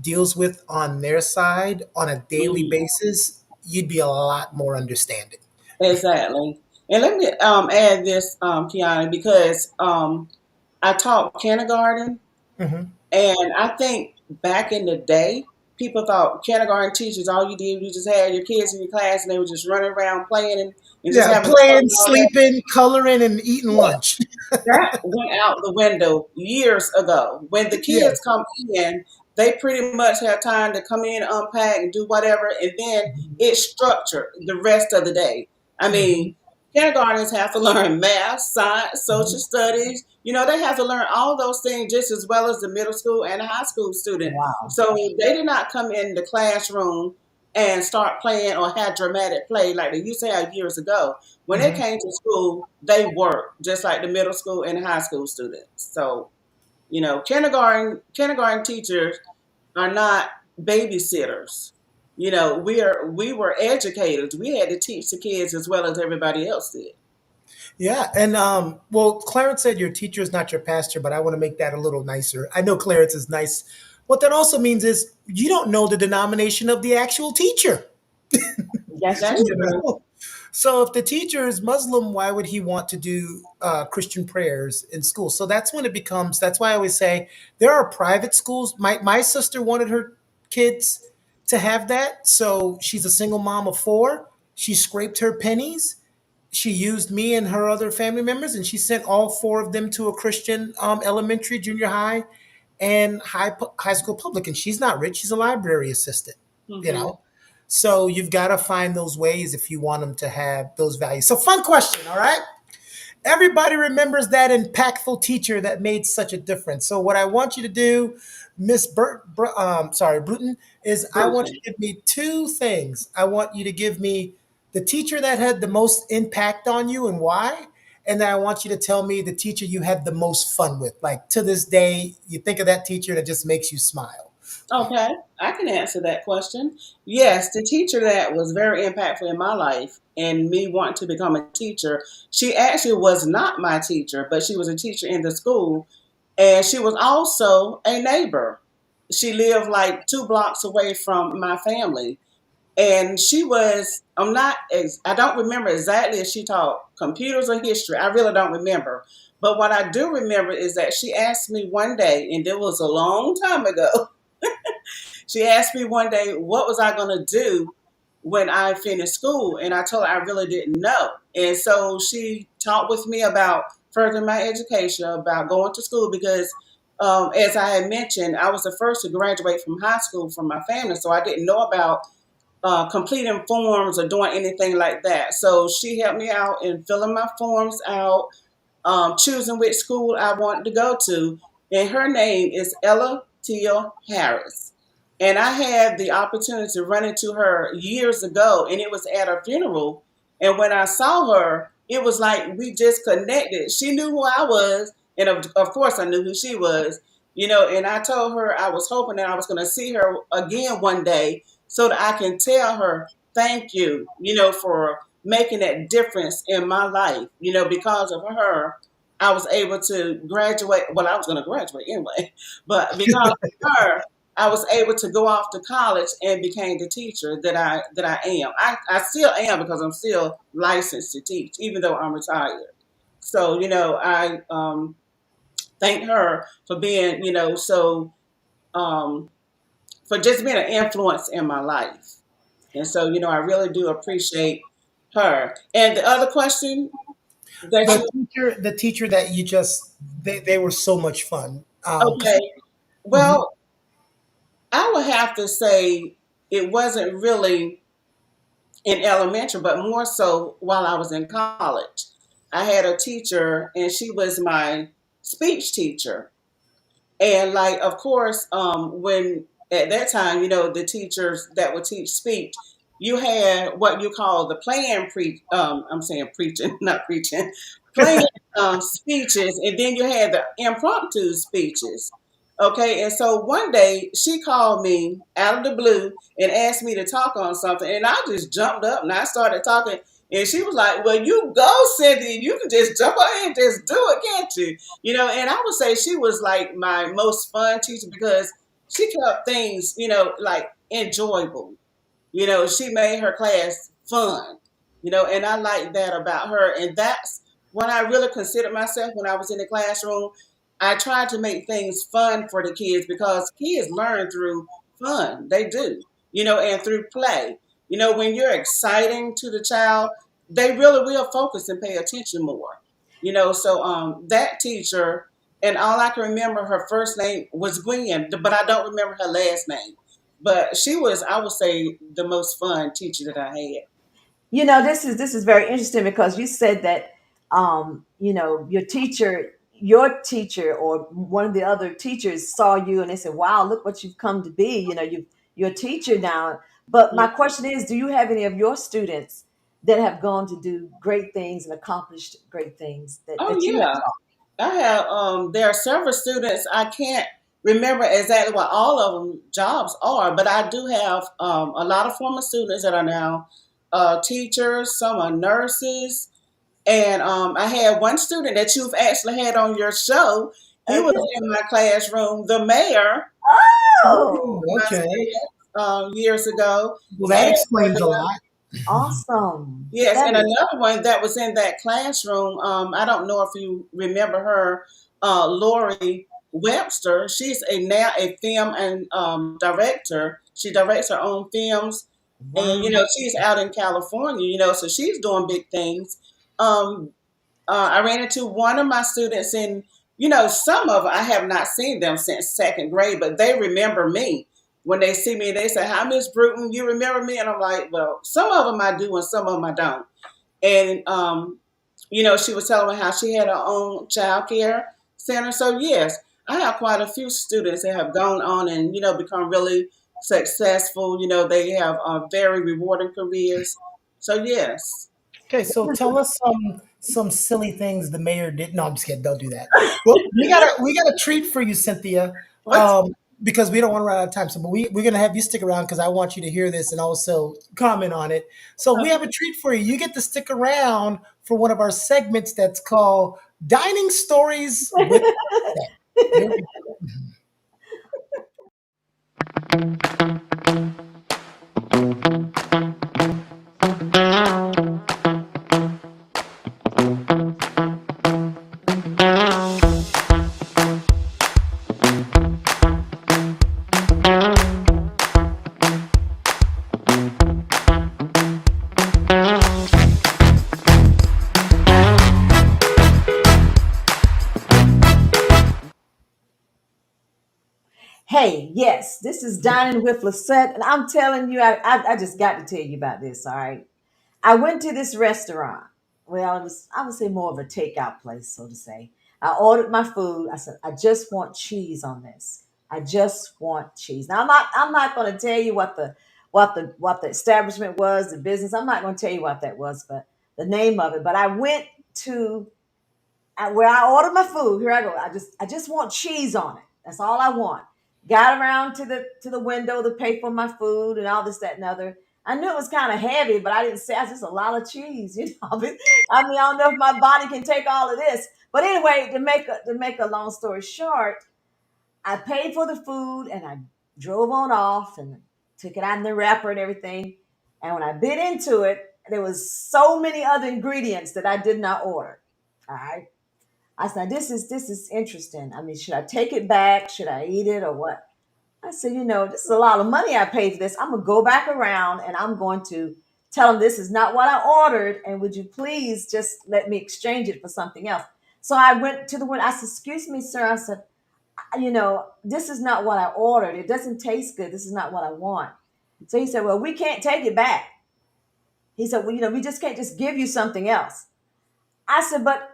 deals with on their side on a daily Mm-hmm. basis, you'd be a lot more understanding. Exactly. And let me add this, Kiana, because I taught kindergarten, Hmm. and I think back in the day, people thought kindergarten teachers, all you did, you just had your kids in your class and they were just running around playing and just Yeah, having fun playing, and all that. sleeping, coloring, and eating lunch. That went out the window years ago. When the Yeah. kids come in, they pretty much have time to come in, unpack, and do whatever, and then it's structured the rest of the day. I Hmm. mean, kindergartens have to learn math, science, social Hmm. studies. They have to learn all those things just as well as the middle school and the high school student. Wow. So they did not come in the classroom and start playing or have dramatic play like they used to have years ago. When they Hmm. came to school, they worked just like the middle school and high school students. So, kindergarten teachers are not babysitters. We were educators. We had to teach the kids as well as everybody else did. Yeah, and well, Clarence said your teacher is not your pastor, but I want to make that a little nicer. I know Clarence is nice. What that also means is you don't know the denomination of the actual teacher. That's That's You true. true. know, so if the teacher is Muslim, why would he want to do Christian prayers in school? So that's when it becomes. That's why I always say there are private schools. My sister wanted her kids to have that, so she's a single mom of four. She scraped her pennies she used me and her other family members, and she sent all four of them to a Christian elementary, junior high, and high school public. And she's not rich; she's a library assistant. You Hmm. know, so you've got to find those ways if you want them to have those values. So, fun question. All right. Everybody remembers that impactful teacher that made such a difference. So what I want you to do, Miss Bruton, is I want Bruton. you to give me two things. I want you to give me the teacher that had the most impact on you and why. And then I want you to tell me the teacher you had the most fun with. Like to this day, you think of that teacher that just makes you smile. Okay, I can answer that question. Yes, the teacher that was very impactful in my life and me wanting to become a teacher, she actually was not my teacher, but she was a teacher in the school, and she was also a neighbor. She lived like 2 blocks away from my family. And she was, I don't remember exactly if she taught computers or history. I really don't remember. But what I do remember is that she asked me one day, and it was a long time ago, she asked me one day, what was I going to do when I finished school? And I told her I really didn't know. And so she talked with me about furthering my education, about going to school, because as I had mentioned, I was the first to graduate from high school from my family. So I didn't know about completing forms or doing anything like that. So she helped me out in filling my forms out, choosing which school I wanted to go to. And her name is Ella Teal Harris. And I had the opportunity to run into her years ago, and it was at a funeral. And when I saw her, it was like we just connected. She knew who I was, and of course, I knew who she was. And I told her I was hoping that I was going to see her again one day so that I can tell her thank you, for making that difference in my life. Because of her, I was able to graduate. Well, I was going to graduate anyway, but because of her, I was able to go off to college and became the teacher that I am. I still am because I'm still licensed to teach, even though I'm retired. So, I thank her for being, um, for just being an influence in my life. And so, I really do appreciate her. And the other question that you, The teacher that you just they were so much fun. 'Cause- okay, Mhm. well, I would have to say it wasn't really in elementary, but more so while I was in college. I had a teacher, and she was my speech teacher. And like, of course, when at that time, the teachers that would teach speech, you had what you call the I'm saying preaching, not preaching, playing speeches, and then you had the impromptu speeches. Okay, and so one day she called me out of the blue and asked me to talk on something, and I just jumped up and I started talking. And she was like, "Well, you go, Cynthia. You can just jump ahead and just do it, can't you?" And I would say she was like my most fun teacher because she kept things, like enjoyable. She made her class fun, and I like that about her. And that's what I really considered myself when I was in the classroom. I tried to make things fun for the kids because kids learn through fun. They do, and through play. When you're exciting to the child, they really will focus and pay attention more. So that teacher, and all I can remember her first name was Gwen, but I don't remember her last name. But she was, I would say, the most fun teacher that I had. This is very interesting because you said that your teacher or one of the other teachers saw you and they said, "Wow, look what you've come to be." You're a teacher now. But my question is, do you have any of your students that have gone to do great things and accomplished great things that, Oh that you have yeah, taught? I have. There are several students. I can't remember exactly what all of them jobs are, but I do have a lot of former students that are now teachers. Some are nurses, and I had one student that you've actually had on your show. He was Okay. in my classroom, the mayor, Oh, my okay. years ago, Well, that and explains a lot. Awesome. yes, That and is another one that was in that classroom. I don't know if you remember her, Lori Webster. She's now a film and director. She directs her own films, and wow. she's out in California. So she's doing big things. Um, I ran into one of my students, and some of I have not seen them since second grade, but they remember me. When they see me, they say, "Hi, Miss Bruton, you remember me?" And I'm like, "Well, some of them I do, and some of them I don't." And she was telling me how she had her own child care center. So yes, I have quite a few students that have gone on and become really successful. They have very rewarding careers. So yes. Okay, so tell us some silly things the mayor did. No, I'm just kidding. Don't do that. Well, we got a treat for you, Cynthia, What? because we don't want to run out of time. So, but we're gonna have you stick around because I want you to hear this and also comment on it. So, we have a treat for you. You get to stick around for one of our segments that's called "Dining Stories with." Here we Hey, yes, this is Dining with Lisette, and I'm telling you, I just got to tell you about this. All right, I went to this restaurant. Well, it was, I would say, more of a takeout place, so to say. I ordered my food. I said, I just want cheese on this. I just want cheese. Now, I'm not going to tell you what the establishment was, the business. I'm not going to tell you what that was, but the name of it. But I went to where I ordered my food. Here I go. I just want cheese on it. That's all I want. Got around to the window to pay for my food and all this, that, and other. I knew it was kind of heavy, but I didn't say it's just a lot of cheese. I don't know if my body can take all of this. But anyway, to make a long story short, I paid for the food and I drove on off and took it out in the wrapper and everything. And when I bit into it, there was so many other ingredients that I did not order. All right. I said, this is interesting. I mean, should I take it back? Should I eat it or what? I said, this is a lot of money I paid for this. I'm gonna go back around and I'm going to tell them this is not what I ordered, and would you please just let me exchange it for something else? So I went to the window. I said, excuse me, sir. I said, this is not what I ordered. It doesn't taste good. This is not what I want. So he said, well, we can't take it back. He said, well, we just can't just give you something else. I said, but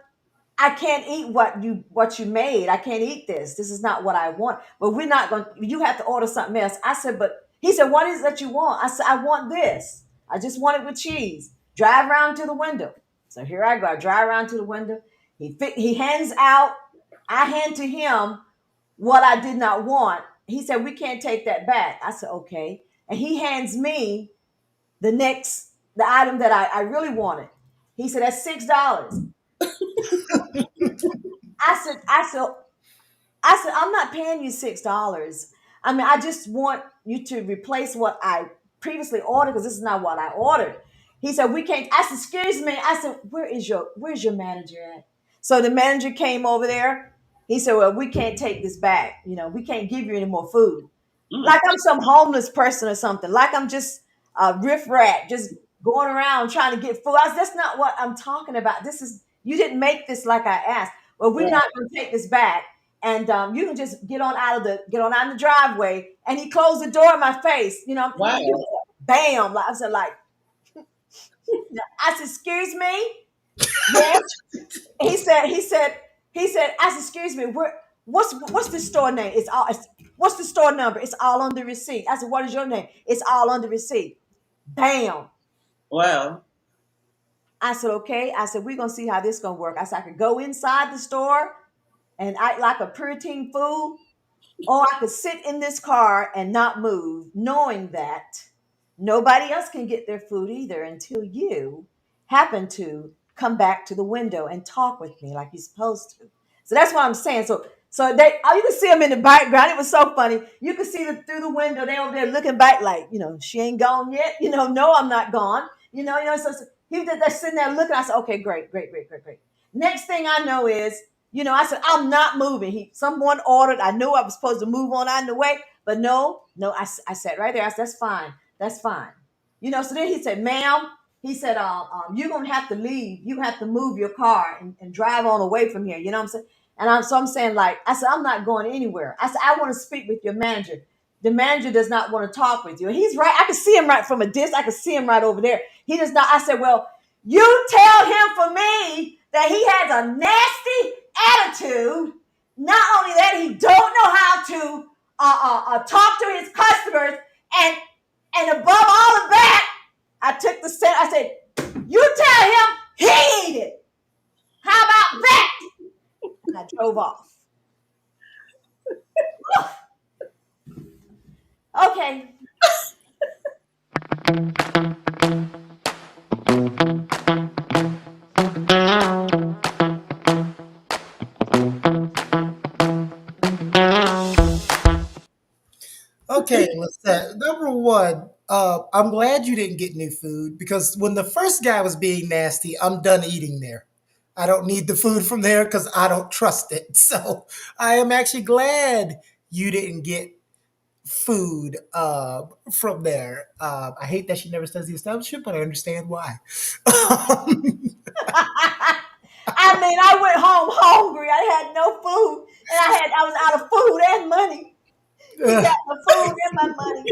I can't eat what you made. I can't eat this. This is not what I want. But we're not going. You have to order something else. I said, but he said, what is it that you want? I said, I want this. I just want it with cheese. Drive around to the window. So here I go. I drive around to the window. He hands out. I hand to him what I did not want. He said, we can't take that back. I said, okay. And he hands me the item that I really wanted. He said, that's $6. I said, I'm not paying you $6. I mean, I just want you to replace what I previously ordered because this is not what I ordered. He said, we can't. I said, excuse me. I said, where's your manager at? So the manager came over there. He said, well, we can't take this back. We can't give you any more food. Mm. Like I'm some homeless person or something. Like I'm just a riffraff, just going around trying to get food. That's not what I'm talking about. You didn't make this like I asked. Well, we're Right. not going to take this back, and you can just get on out of the driveway. And he closed the door in my face. Wow. Bam! Like I said, excuse me. Yes. He said, I said, excuse me. What's the store name? What's the store number? It's all on the receipt. I said, what is your name? It's all on the receipt. Bam. Wow. I said, okay. I said, we're gonna see how this gonna work. I said, I could go inside the store and act like a preteen fool, or I could sit in this car and not move, knowing that nobody else can get their food either until you happen to come back to the window and talk with me like you're supposed to. So that's what I'm saying. So you can see them in the background. It was so funny. You could see them through the window. They over there looking back like, she ain't gone yet. No, I'm not gone. So they're sitting there looking. I said, okay, great, great, great, great, great. Next thing I know is, I said, I'm not moving. Someone ordered. I knew I was supposed to move on out of the way, but no, I sat right there. I said, that's fine. That's fine. So then he said, ma'am, he said, you're gonna have to leave. You have to move your car and drive on away from here. You know what I'm saying? I'm saying, like, I said, I'm not going anywhere. I said, I want to speak with your manager. The manager does not want to talk with you. And he's right. I can see him right from a distance. I can see him right over there. He does not. I said, well, you tell him for me that he has a nasty attitude. Not only that, he don't know how to talk to his customers, and above all of that, I took the set. I said, you tell him he ain't it. How about that? And I drove off. Okay. Okay, number one, I'm glad you didn't get new food because when the first guy was being nasty, I'm done eating there. I don't need the food from there because I don't trust it. So I am actually glad you didn't get food from there. I hate that she never says the establishment, but I understand why. I mean, I went home hungry. I had no food, and I was out of food and money. He got the food and my money.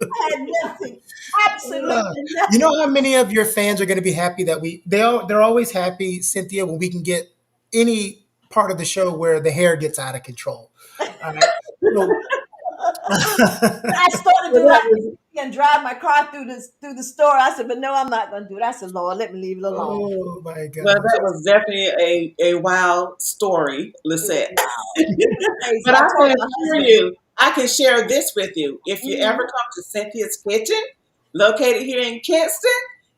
I had nothing, absolutely You nothing. know how many of your fans are going to be happy that they're always happy, Cynthia, when we can get any part of the show where the hair gets out of control. All right. So, I started to Well, do that like was, and drive my car through the store. I said, but no, I'm not going to do it. I said, Lord, let me leave it alone. oh my well, goodness. that was definitely a wild story, It was Lisette. wild. It was crazy. But I I can told my assure husband. you, I can share this with you. If you ever Mhm. come to Cynthia's Kitchen, located here in Kinston,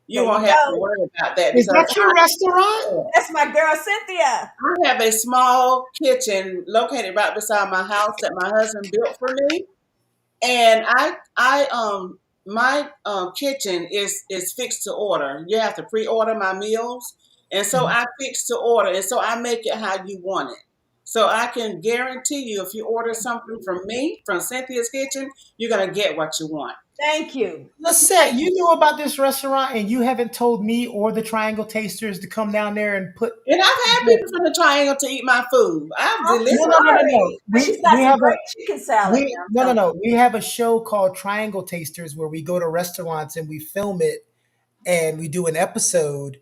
you There you won't have to go. worry about that Is because that your restaurant? That's my girl Cynthia. I have a small kitchen located right beside my house that my husband built for me. And my kitchen is fixed to order. You have to pre-order my meals, and so Mhm. I fix to order, and so I make it how you want it. So I can guarantee you, if you order something from me, from Cynthia's Kitchen, you're gonna get what you want. Thank you. Lisette, you knew about this restaurant and you haven't told me or the Triangle Tasters to come down there and put. And I've had people from the Triangle to eat my food. I've I'm No, delivered. no, no, no, no. sorry, but she's got We some have a great chicken salad. we Now I'm no, no, telling no. We have a show called Triangle Tasters where we go to restaurants and we film it and we do an episode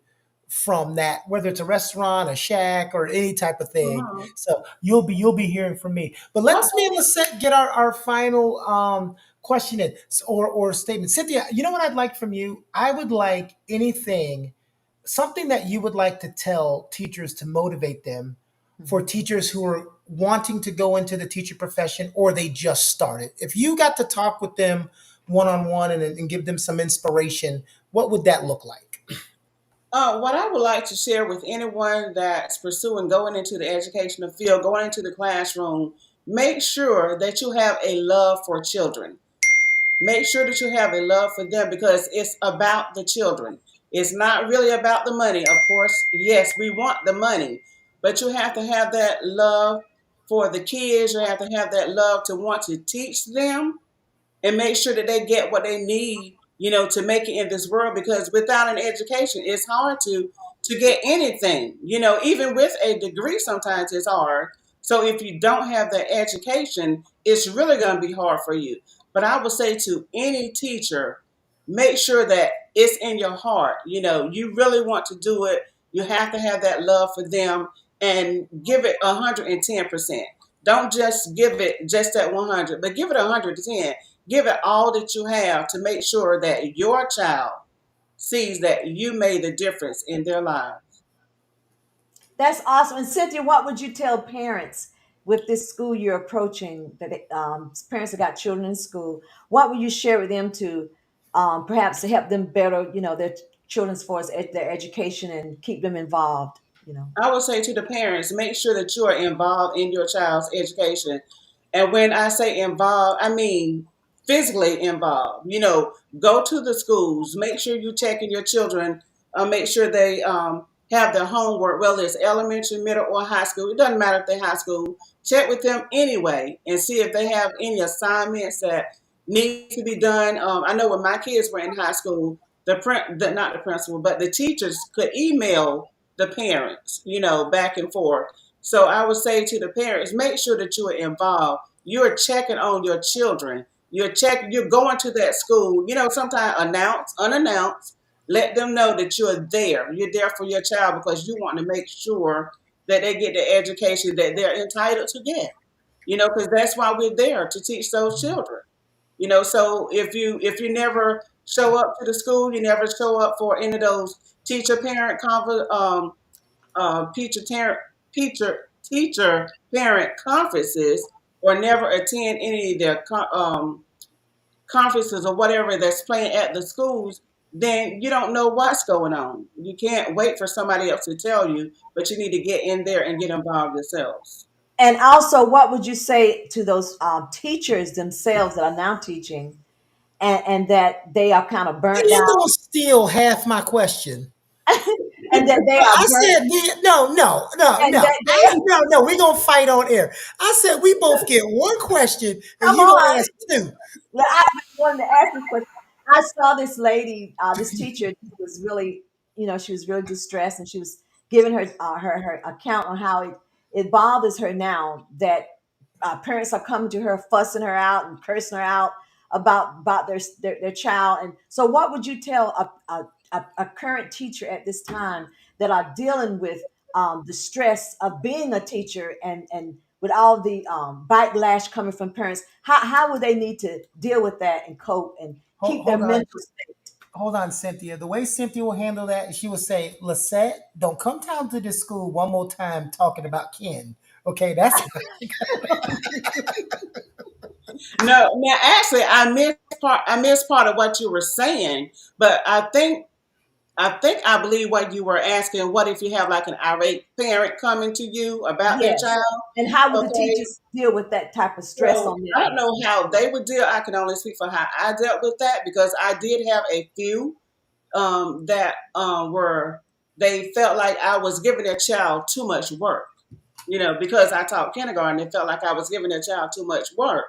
from that, whether it's a restaurant, a shack, or any type of thing. Mhm. So you'll be hearing from me. But let's me Okay. and Lisette get our final question in or statement. Cynthia, you know what I'd like from you? I would like anything, something that you would like to tell teachers to motivate them for you. teachers who are wanting to go into the teacher profession or they just started. If you got to talk with them one on one and give them some inspiration, what would that look like? What I would like to share with anyone that's pursuing going into the educational field, going into the classroom, make sure that you have a love for children. Make sure that you have a love for them because it's about the children. It's not really about the money. Of course, yes, we want the money, but you have to have that love for the kids. You have to have that love to want to teach them and make sure that they get what they need, to make it in this world. Because without an education, it's hard to get anything. Even with a degree, sometimes it's hard. So if you don't have that education, it's really going to be hard for you. But I would say to any teacher, make sure that it's in your heart. You really want to do it. You have to have that love for them and give it 110%. Don't just give it just at 100, but give it 110. Give it all that you have to make sure that your child sees that you made a difference in their lives. That's awesome. And Cynthia, what would you tell parents with this school year approaching? Parents that got children in school, what would you share with them to perhaps to help them better, their children as far as their education and keep them involved? You know. I would say to the parents, make sure that you are involved in your child's education. And when I say involved, I mean physically involved. Go to the schools, make sure you check in your children, make sure they have their homework, whether it's elementary, middle, or high school. It doesn't matter if they're high school. Check with them anyway and see if they have any assignments that need to be done. I know when my kids were in high school, not the principal, but the teachers could email the parents, back and forth. So I would say to the parents, make sure that you are involved. You're checking on your children. You're going to that school, sometimes unannounced, let them know that you're there. You're there for your child because you want to make sure that they get the education that they're entitled to get. Because that's why we're there to teach those children. So if you never show up to the school, you never show up for any of those teacher parent teacher parent conferences, or never attend any of their conferences or whatever that's playing at the schools, then you don't know what's going on. You can't wait for somebody else to tell you, but you need to get in there and get involved yourselves. And also, what would you say to those teachers themselves that are now teaching, and that they are kind of How burnt you down, gonna steal half my question? and that they are I burnt, said no, no, no, and no. that they No, no. We gonna fight on air. I said we both get one question, and come you gonna on. ask two. Yeah, I've been wanting to ask this question. I saw this lady, this teacher, who was really, she was really distressed, and she was giving her account on how it bothers her now that parents are coming to her, fussing her out and cursing her out about their child. And so, what would you tell a current teacher at this time that are dealing with the stress of being a teacher, and with all the backlash coming from parents? How would they need to deal with that and cope and Hold, keep their hold on, mental state? hold on, Cynthia. The way Cynthia will handle that, she will say, "Lisette, don't come down to this school one more time talking about Ken." Okay, that's No, now actually, I missed part of what you were saying, but I believe what you were asking. What if you have like an irate parent coming to you about their Yes. child? And how would the Okay, teachers deal with that type of stress so on I them? don't know how they would deal. I can only speak for how I dealt with that because I did have a few that were they felt like I was giving their child too much work. Because I taught kindergarten, it felt like I was giving their child too much work.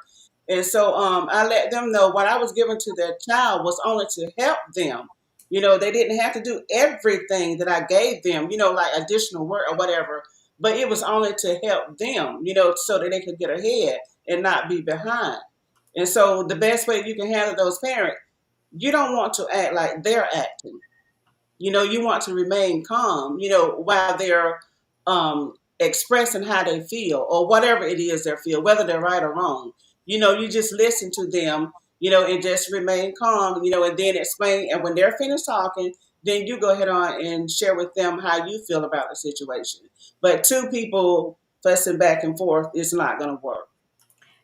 And so I let them know what I was giving to their child was only to help them. They didn't have to do everything that I gave them, like additional work or whatever, but it was only to help them, so that they could get ahead and not be behind. And so the best way you can handle those parents, you don't want to act like they're acting. You want to remain calm, while they're expressing how they feel or whatever it is they feel, whether they're right or wrong. You just listen to them, and just remain calm, and then explain. And when they're finished talking, then you go ahead on and share with them how you feel about the situation. But two people fussing back and forth is not going to work.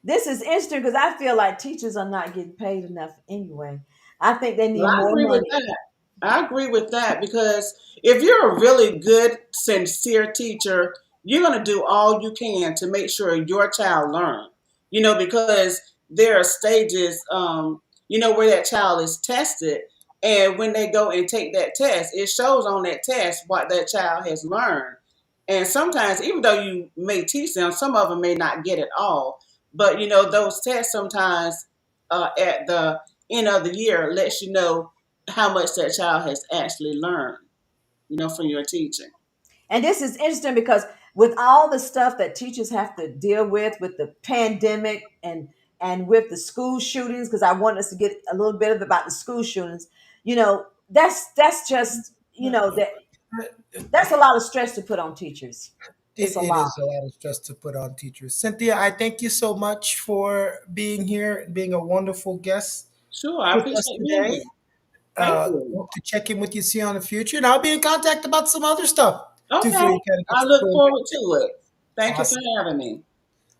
This is interesting because I feel like teachers are not getting paid enough anyway. I think they Well, need I more agree with money. that. I agree with that because if you're a really good, sincere teacher, you're going to do all you can to make sure your child learns. Because there are stages, where that child is tested. And when they go and take that test, it shows on that test what that child has learned. And sometimes, even though you may teach them, some of them may not get it all. But, those tests sometimes at the end of the year lets you know how much that child has actually learned, from your teaching. And this is interesting because with all the stuff that teachers have to deal with the pandemic, and with the school shootings, because I want us to get a little bit of about the school shootings, that's just that's a lot of stress to put on teachers. It's a it lot. is a lot of stress to put on teachers. Cynthia, I thank you so much for being here and being a wonderful guest Sure, I with us appreciate being today. here. Thank you. Hope to check in with you see you in the future, and I'll be in contact about some other stuff too Okay, for you kind of get I your look program forward to together. it. Thank you for Awesome. having me.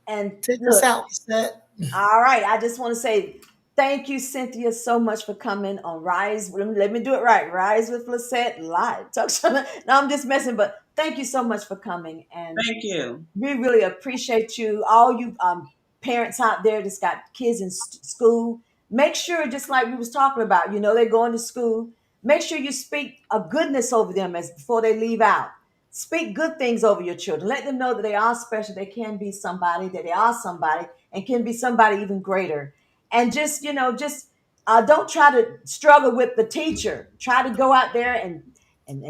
And Take us look, out, Lisette. all right. I just want to say thank you, Cynthia, so much for coming on Rise. Let me do it right. Rise with Lisette live. Talk show. No, I'm just messing, but thank you so much for coming. And Thank you. we really appreciate you, all you parents out there that's got kids in school. Make sure, just like we was talking about, they're going to school. Make sure you speak a goodness over them as before they leave out. Speak good things over your children. Let them know that they are special. They can be somebody. That they are somebody, and can be somebody even greater. And just don't try to struggle with the teacher. Try to go out there and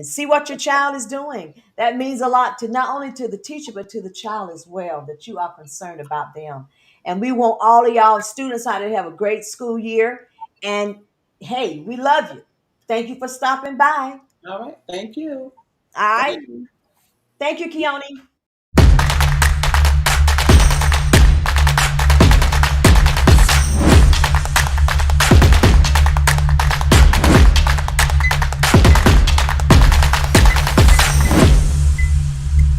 see what your child is doing. That means a lot to not only to the teacher, but to the child as well, that you are concerned about them. And we want all of y'all students out there to have a great school year. And hey, we love you. Thank you for stopping by. All right. Thank you. All right. Bye. Thank you, Keone.